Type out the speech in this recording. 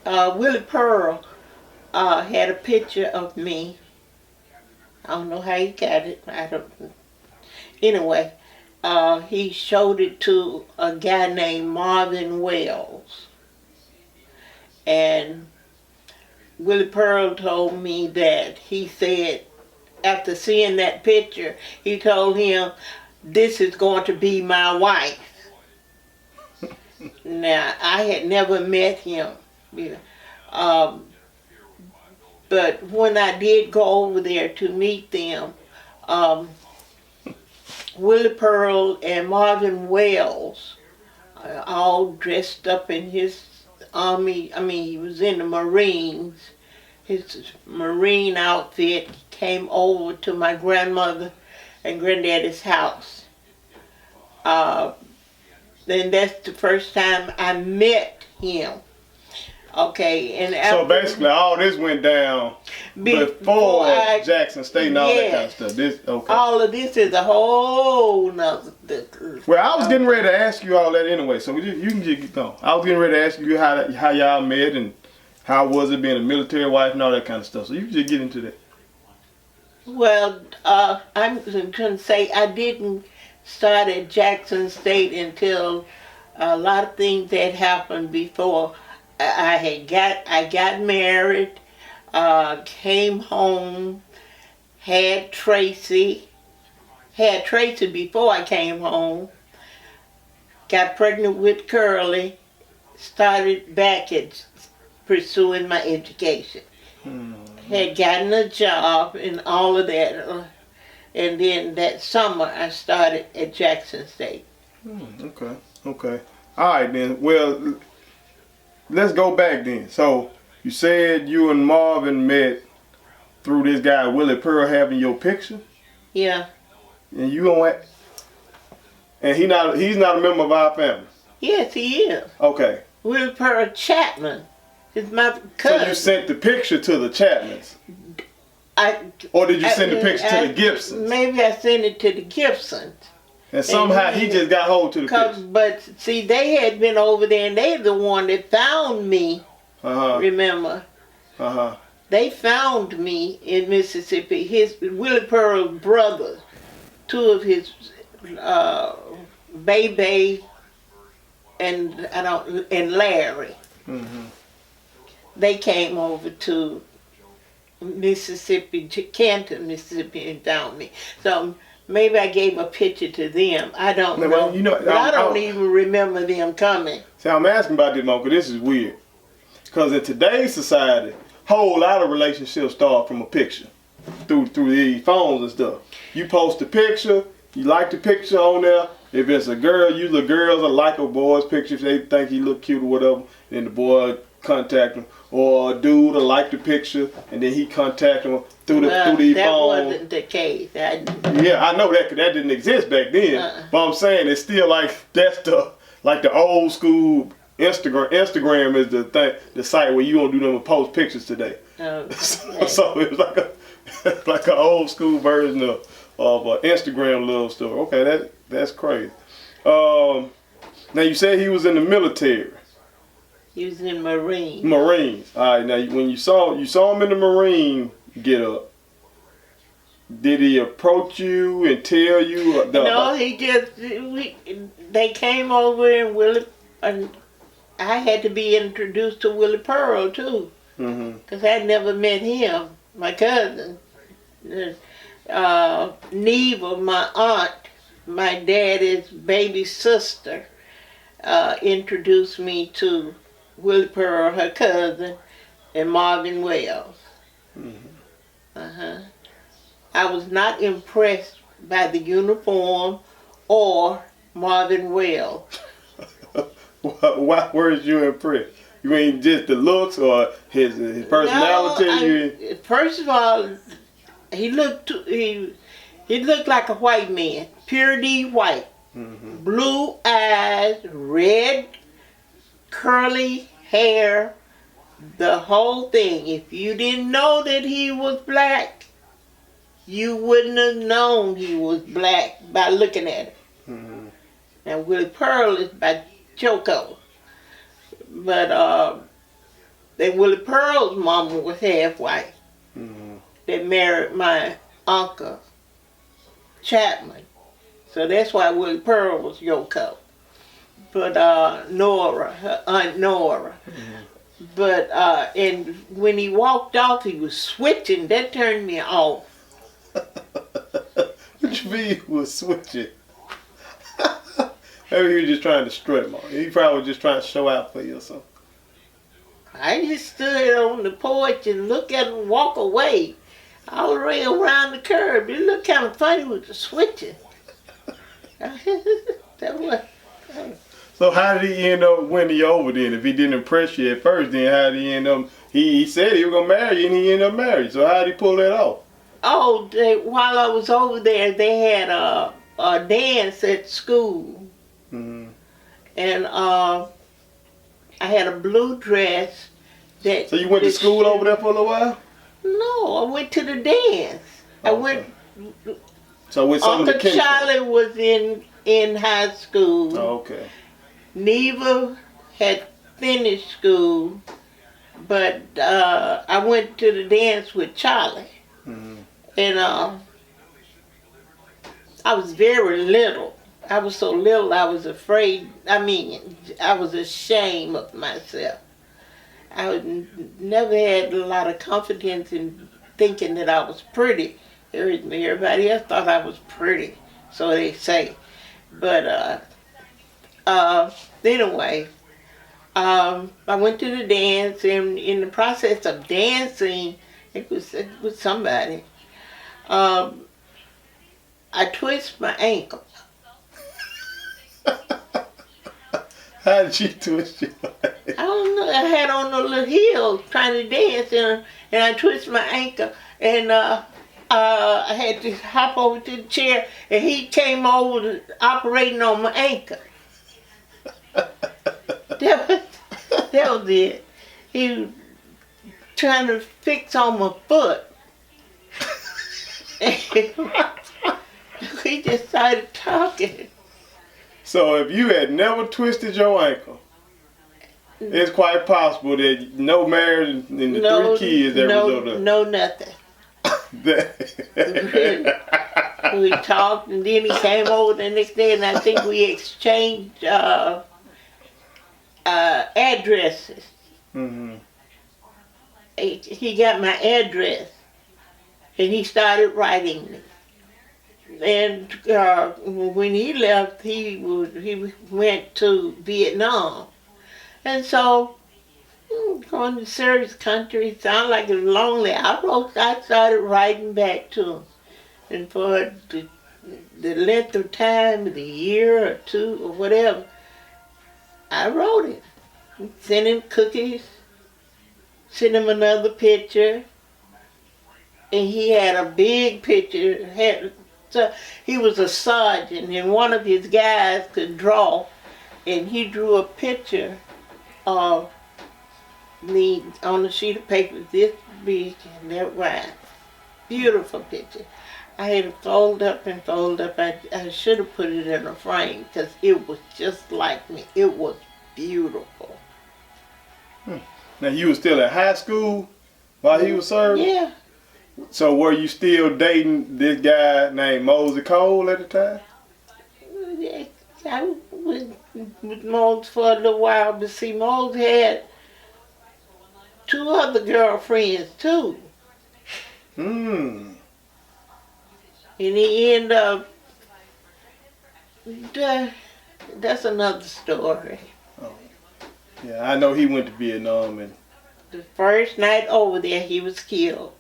Willie Pearl had a picture of me. I don't know how he got it. I don't. Anyway, he showed it to a guy named Marvin Wells, and Willie Pearl told me that he said after seeing that picture, he told him, "This is going to be my wife." Now, I had never met him, you know. But when I did go over there to meet them, Willie Pearl and Marvin Wells, all dressed up in his army, he was in the Marines, his Marine outfit, came over to my grandmother and granddaddy's house. Then that's the first time I met him. Okay, and so basically all this went down before Jackson State and all that kind of stuff. Okay. All of this is a whole nother. Well, I was getting ready to ask you all that anyway, so you can just go. I was getting ready to ask you how y'all met and how was it being a military wife and all that kind of stuff. So you can just get into that. Well, I'm going to say I didn't start at Jackson State until a lot of things had happened before. I got married, came home, had Tracy before I came home, got pregnant with Curly, started back at pursuing my education. Had gotten a job and all of that, and then that summer I started at Jackson State. Okay. All right then. Well, let's go back then. So you said you and Marvin met through this guy Willie Pearl having your picture. Yeah. And you don't. And he's not a member of our family. Yes, he is. Okay. Willie Pearl Chapman is my cousin. So you sent the picture to the Chapmans. Or did you send the picture to the Gibsons? Maybe I sent it to the Gibsons. And somehow he just got hold to the picture. But see, they had been over there and they're the one that found me. Remember? They found me in Mississippi. Willie Pearl's brothers, two of his Baby and Larry. They came over to Mississippi, to Canton, Mississippi, and found me. So maybe I gave a picture to them. I don't know. But I don't even remember them coming. See, I'm asking about this, Mo, because this is weird. Because in today's society, a whole lot of relationships start from a picture through these phones and stuff. You post a picture, you like the picture on there. If it's a girl, usually girls will like a boy's picture if they think he look cute or whatever. Then the boy contact him. Or a dude will like the picture and then he contact him through these phones. That wasn't the case. Yeah, I know that because that didn't exist back then. But I'm saying it's still like that's the old school Instagram. Instagram is the site where you don't do them and post pictures today. So it was like an old school version of Instagram love story. Okay, that's crazy. Now you said he was in the military. He was in Marines. Marines. All right. Now when you saw him in the Marine get up, did he approach you and tell you? No, they came over and I had to be introduced to Willie Pearl too, because I'd never met him. My cousin, Neva, my aunt, my daddy's baby sister, introduced me to Willie Pearl, her cousin, and Marvin Wells. I was not impressed by the uniform or Marvin Wells. Why weren't you impressed? You mean just the looks or his personality? No, first of all, he looked like a white man, purity white, blue eyes, red curly hair, the whole thing. If you didn't know that he was black, you wouldn't have known he was black by looking at him. Now Willie Pearl is by Choco, but Then Willie Pearl's mama was half white. Mm-hmm. That married my uncle Chapman. So that's why Willie Pearl was Yoko. But Nora, her Aunt Nora. Mm-hmm. But and when he walked off, he was switching. That turned me off. What you mean he was switching? Maybe he was just trying to strut more. He probably was just trying to show out for you or something. I just stood on the porch and looked at him walk away, all the way around the curb. It looked kind of funny with the switching. That was. So how did he end up winning you over then? If he didn't impress you at first, then how did he end up? He said he was gonna marry you, and he ended up married. So how did he pull that off? Oh, while I was over there, they had a dance at school, Mm-hmm. and I had a blue dress. That. So you went to school over there for a little while? No, I went to the dance. I went. So with some Uncle of the Charlie was in high school. Oh, okay. Neva had finished school, but I went to the dance with Charlie. Mm-hmm. And I was very little. I was so little I was afraid. I mean, I was ashamed of myself. I never had a lot of confidence in thinking that I was pretty. Everybody else thought I was pretty, so they say. But anyway, I went to the dance, and in the process of dancing, it was somebody. I twisted my ankle. How did you twist your leg? I don't know. I had on a little heels trying to dance, and I twisted my ankle, and I had to hop over to the chair, and he came over operating on my ankle. That was it. He was trying to fix on my foot. He just started talking. So if you had never twisted your ankle, it's quite possible that no marriage and the 3 kids that result of no nothing. We talked, and then he came over the next day, and I think we exchanged addresses. Mm-hmm. He got my address, and he started writing me. And when he left, he went to Vietnam, and so going to service country sounded like it was lonely. I started writing back to him, and for the length of time, the year or two or whatever, I wrote it. Sent him cookies, sent him another picture, and he had a big picture. So he was a sergeant, and one of his guys could draw, and he drew a picture of me on a sheet of paper this big and that wide. Beautiful picture. I had to fold up and fold up. I should have put it in a frame because it was just like me. It was beautiful. Now you were still at high school while he was serving? Yeah. So were you still dating this guy named Mosey Cole at the time? I was with Mose for a little while, but see, Mose had 2 other girlfriends too. Hmm. And he ended up, that's another story. Yeah, I know he went to Vietnam, and The first night over there, he was killed.